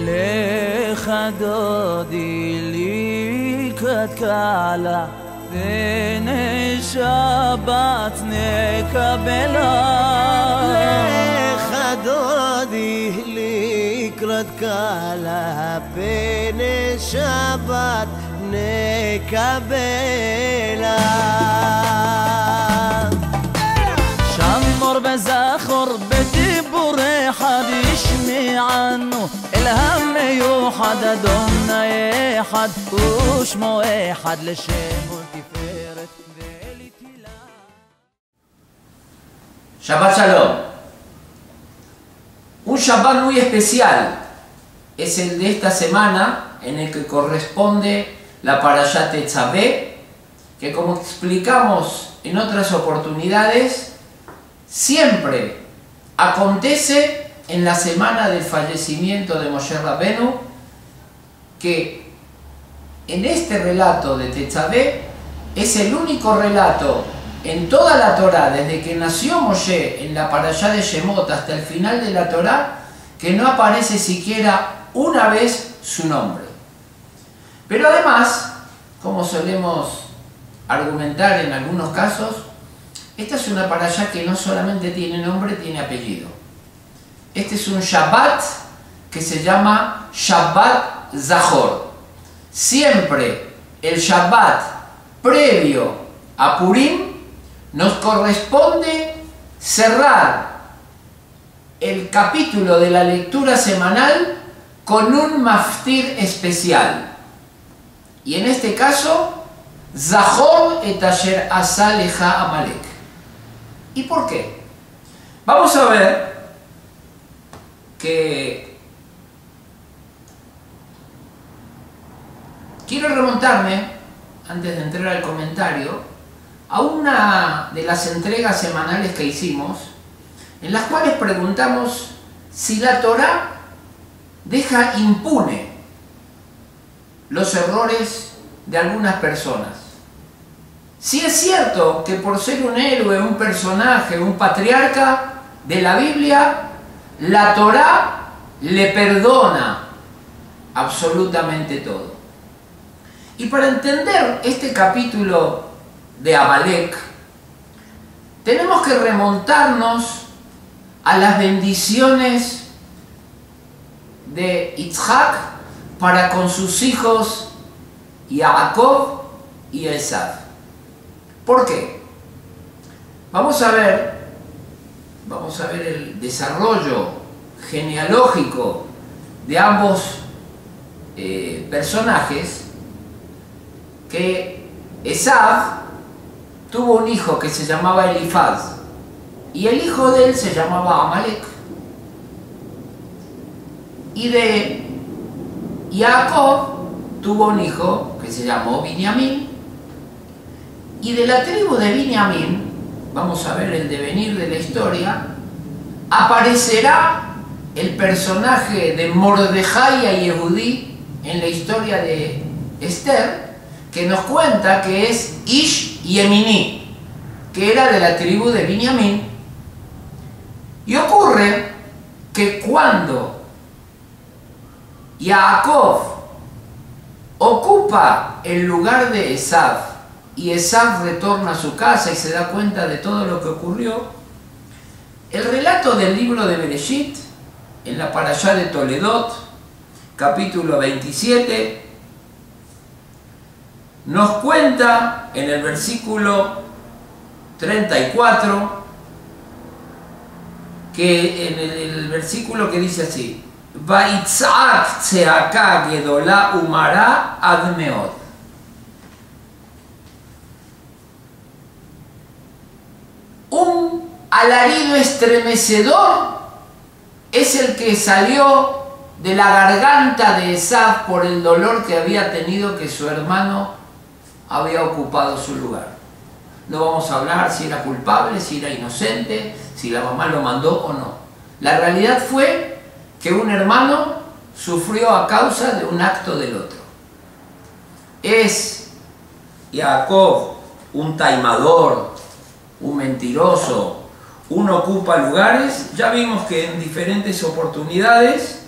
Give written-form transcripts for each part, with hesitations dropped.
לך דודי לקראת קהלה בני שבת נקבלה לך דודי לקראת קהלה בני שבת נקבלה שמור בזכור בדיבור אחד ישמיענו אל המיוחד אדוני אחד ושמו אחד לשם ולתפארת ולתהילה. Shabbat Shalom. Un Shabbat muy especial es el de esta semana en el que corresponde la Parashat Tetzaveh, que como explicamos en otras oportunidades, siempre acontece en la semana del fallecimiento de Moshe Rabbeinu, que en este relato de Tetzaveh es el único relato en toda la Torá, desde que nació Moshe en la Parashá de Shemot hasta el final de la Torá, que no aparece siquiera una vez su nombre. Pero además, como solemos argumentar en algunos casos, esta es una parashá que no solamente tiene nombre, tiene apellido. Este es un Shabbat que se llama Shabbat Zachor. Siempre el Shabbat previo a Purim nos corresponde cerrar el capítulo de la lectura semanal con un maftir especial. Y en este caso, Zachor et asher asa lecha Amalek. ¿Y por qué? Vamos a ver que quiero remontarme, antes de entrar al comentario, a una de las entregas semanales que hicimos, en las cuales preguntamos si la Torá deja impune los errores de algunas personas. Si es cierto que por ser un héroe, un personaje, un patriarca de la Biblia, la Torá le perdona absolutamente todo. Y para entender este capítulo de Amalek, tenemos que remontarnos a las bendiciones de Yitzhak para con sus hijos Jacob y Esav. ¿Por qué? Vamos a ver el desarrollo genealógico de ambos personajes. Que Esav tuvo un hijo que se llamaba Elifaz y el hijo de él se llamaba Amalek, y de Jacob tuvo un hijo que se llamó Binyamin, y de la tribu de Binyamin, vamos a ver el devenir de la historia, aparecerá el personaje de Mordejai a Yehudí en la historia de Esther, que nos cuenta que es Ish Yemini, que era de la tribu de Binyamin. Y ocurre que cuando Jacob ocupa el lugar de Esav y Esav retorna a su casa y se da cuenta de todo lo que ocurrió, el relato del libro de Bereshit, en la Parashá de Toledot, capítulo 27, nos cuenta en el versículo 34, que en el versículo que dice así: Vaitzak tzeaka gedolá umara ad meod. Un alarido estremecedor es el que salió de la garganta de Esav por el dolor que había tenido que su hermano había ocupado su lugar. No vamos a hablar si era culpable, si era inocente, si la mamá lo mandó o no. La realidad fue que un hermano sufrió a causa de un acto del otro. ¿Es Jacob un taimador, un mentiroso, un ocupa lugares? Ya vimos que en diferentes oportunidades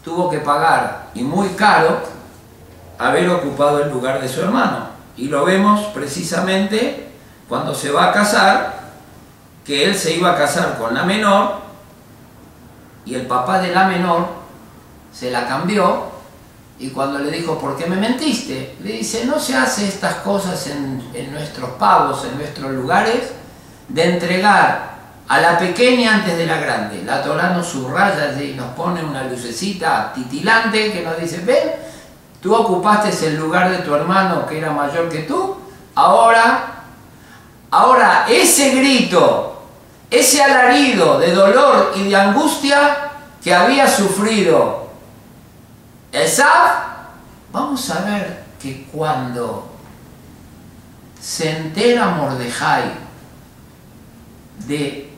tuvo que pagar, y muy caro, haber ocupado el lugar de su hermano. Y lo vemos precisamente cuando se va a casar, que él se iba a casar con la menor, y el papá de la menor se la cambió, y cuando le dijo, ¿por qué me mentiste? Le dice, no se hace estas cosas en nuestros pavos, en nuestros lugares, de entregar a la pequeña antes de la grande. La Torá nos subraya y nos pone una lucecita titilante que nos dice, ven, tú ocupaste el lugar de tu hermano que era mayor que tú, ahora ese grito, ese alarido de dolor y de angustia que había sufrido Esav, vamos a ver que cuando se entera Mordejai de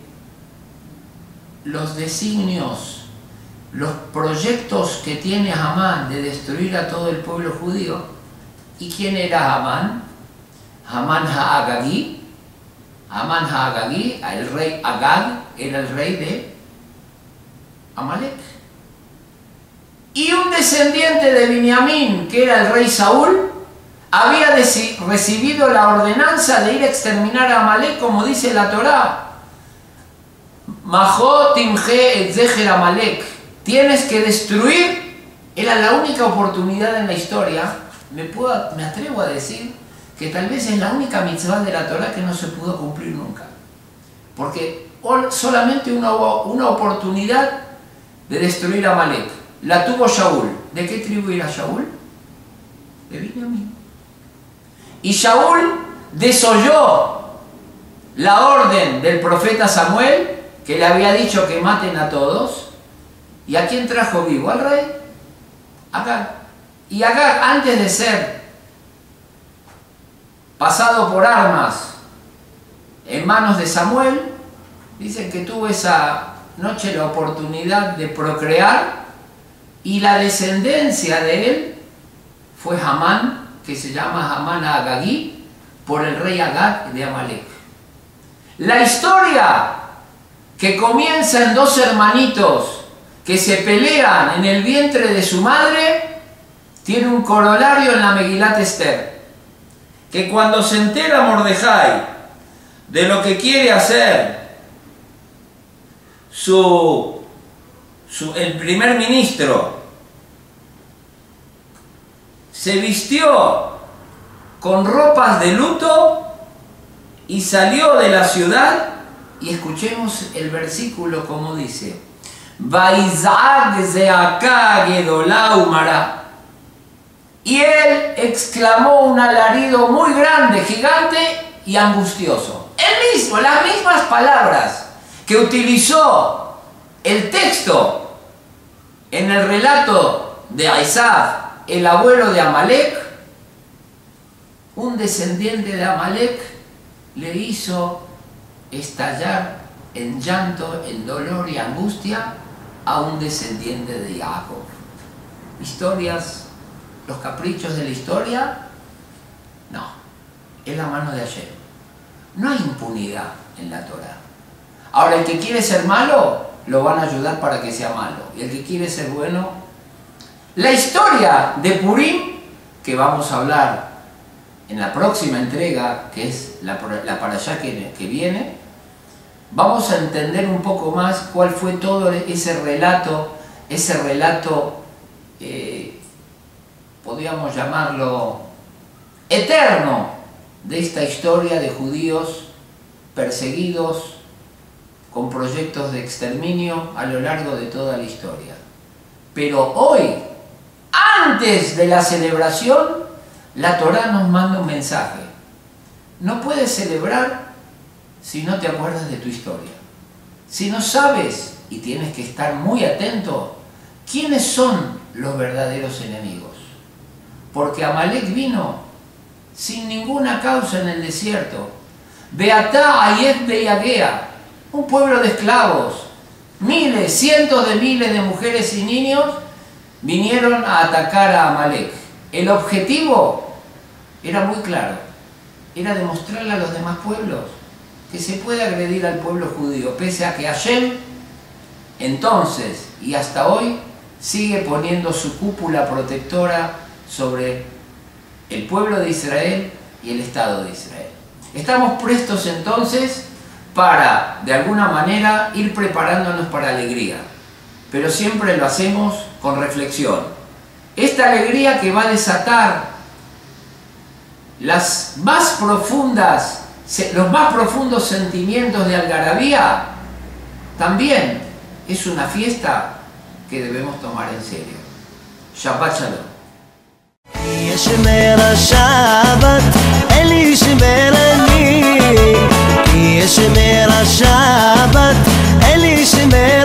los designios, los proyectos que tiene Amán de destruir a todo el pueblo judío. ¿Y quién era Amán? Amán Ha'agagí. Amán Ha'agagí, el rey Agag, era el rey de Amalek. Y un descendiente de Binyamin, que era el rey Saúl, había recibido la ordenanza de ir a exterminar a Amalek, como dice la Torá. Majó timje et zeher Amalek. Tienes que destruir. Era la única oportunidad en la historia. Me atrevo a decir que tal vez es la única mitzvah de la Torá que no se pudo cumplir nunca. Porque solamente una oportunidad de destruir a Amalek. La tuvo Shaul. ¿De qué tribu era Shaul? De Binyamin. Y Shaul desoyó la orden del profeta Samuel, que le había dicho que maten a todos. ¿Y a quién trajo vivo? Al rey Agag. Y Agag, antes de ser pasado por armas en manos de Samuel, dicen que tuvo esa noche la oportunidad de procrear, y la descendencia de él fue Hamán, que se llama Hamán Agagí, por el rey Agag de Amalek. La historia que comienza en dos hermanitos que se pelean en el vientre de su madre, tiene un corolario en la Megilat Esther, que cuando se entera Mordejai de lo que quiere hacer el primer ministro, se vistió con ropas de luto y salió de la ciudad. Y escuchemos el versículo como dice: Vaizag zeaka gedolá umara. Y él exclamó un alarido muy grande, gigante y angustioso. Él mismo, las mismas palabras que utilizó el texto en el relato de Esav, el abuelo de Amalek, un descendiente de Amalek le hizo estallar en llanto, en dolor y angustia a un descendiente de Jacob. Historias, los caprichos de la historia, no, es la mano de Hashem. No hay impunidad en la Torah. Ahora, el que quiere ser malo, lo van a ayudar para que sea malo. Y el que quiere ser bueno, la historia de Purim, que vamos a hablar en la próxima entrega, que es la parashá que viene, vamos a entender un poco más cuál fue todo ese relato, podríamos llamarlo eterno, de esta historia de judíos perseguidos con proyectos de exterminio a lo largo de toda la historia. Pero hoy, antes de la celebración, la Torá nos manda un mensaje. No puedes celebrar si no te acuerdas de tu historia. Si no sabes, y tienes que estar muy atento, quiénes son los verdaderos enemigos. Porque Amalek vino sin ninguna causa en el desierto. Beatá Ayet Beyagea, un pueblo de esclavos. Miles, cientos de miles de mujeres y niños vinieron a atacar a Amalek. El objetivo era muy claro, era demostrarle a los demás pueblos que se puede agredir al pueblo judío, pese a que Hashem entonces y hasta hoy sigue poniendo su cúpula protectora sobre el pueblo de Israel y el Estado de Israel. Estamos prestos entonces para, de alguna manera, ir preparándonos para la alegría, pero siempre lo hacemos con reflexión. Esta alegría que va a desatar los más profundos sentimientos de algarabía, también es una fiesta que debemos tomar en serio. Shabbat Shalom. ישמר השבת, אל ישמר אני. ישמר השבת, אל ישמר